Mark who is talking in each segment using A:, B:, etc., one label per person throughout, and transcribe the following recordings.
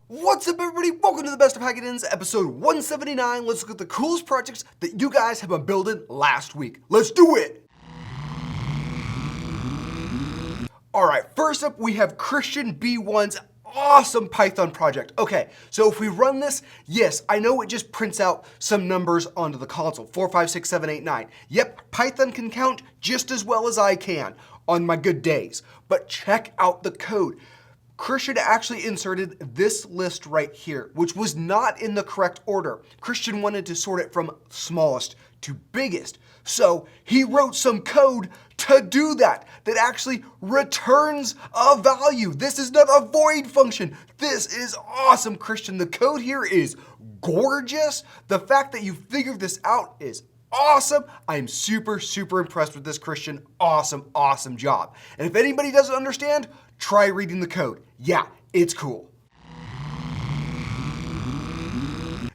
A: What's up, everybody? Welcome to the Best of Hackingtons, episode 179. Let's look at the coolest projects that you guys have been building last week. Let's do it! Alright, first up we have Christian B1's awesome Python project. Okay, so if we run this, yes, I know it just prints out some numbers onto the console. 4, 5, 6, 7, 8, 9. Yep, Python can count just as well as I can on my good days. But check out the code. Christian actually inserted this list right here, which was not in the correct order. Christian wanted to sort it from smallest to biggest. So he wrote some code to do that actually returns a value. This is not a void function. This is awesome, Christian. The code here is gorgeous. The fact that you figured this out is awesome. I'm super impressed with this, Christian. Awesome job. And if anybody doesn't understand, try reading the code. Yeah, it's cool.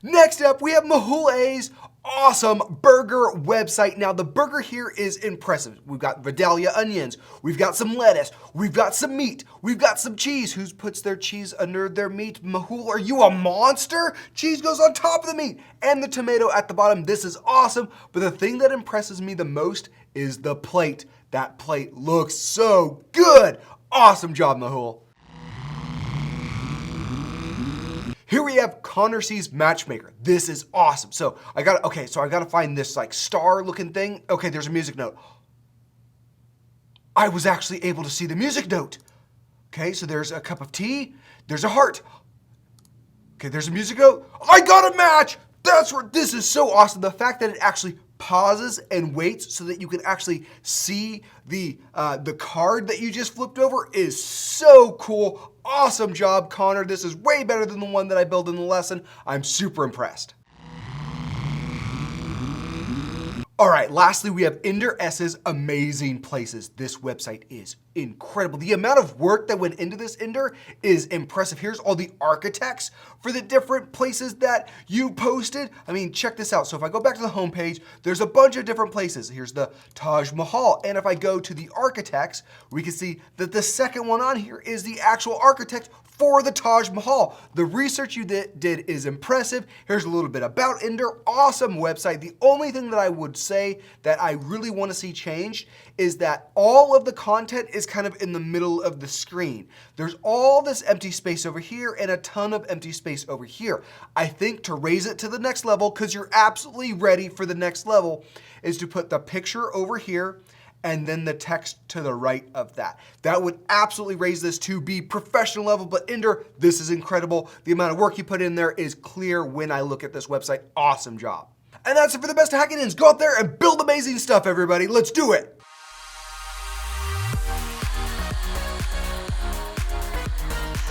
A: Next up, we have Moes awesome burger website. Now, the burger here is impressive. We've got Vidalia onions, we've got some lettuce, we've got some meat, we've got some cheese. Who puts their cheese under their meat? Mahul, are you a monster? Cheese goes on top of the meat and the tomato at the bottom. This is awesome, but the thing that impresses me the most is the plate. That plate looks so good. Awesome job, Mahul. Here we have Connor C's Matchmaker. This is awesome. So I gotta find this like star looking thing. Okay, there's a music note. I was actually able to see the music note. Okay, so there's a cup of tea, there's a heart. Okay, there's a music note. I got a match! This is so awesome. The fact that it actually pauses and waits so that you can actually see the card that you just flipped over is so cool. Awesome job, Connor. This is way better than the one that I built in the lesson. I'm super impressed. All right, lastly, we have Ender S's Amazing Places. This website is incredible. The amount of work that went into this, Ender, is impressive. Here's all the architects for the different places that you posted. I mean, check this out. So if I go back to the homepage, there's a bunch of different places. Here's the Taj Mahal. And if I go to the architects, we can see that the second one on here is the actual architect for the Taj Mahal. The research you did is impressive. Here's a little bit about Ender. Awesome website. The only thing that I would say that I really want to see changed is that all of the content is kind of in the middle of the screen. There's all this empty space over here and a ton of empty space over here. I think to raise it to the next level, because you're absolutely ready for the next level, is to put the picture over here and then the text to the right of that. That would absolutely raise this to be professional level, but Ender, this is incredible. The amount of work you put in there is clear when I look at this website. Awesome job. And that's it for the Best of Hackingtons. Go out there and build amazing stuff, everybody. Let's do it.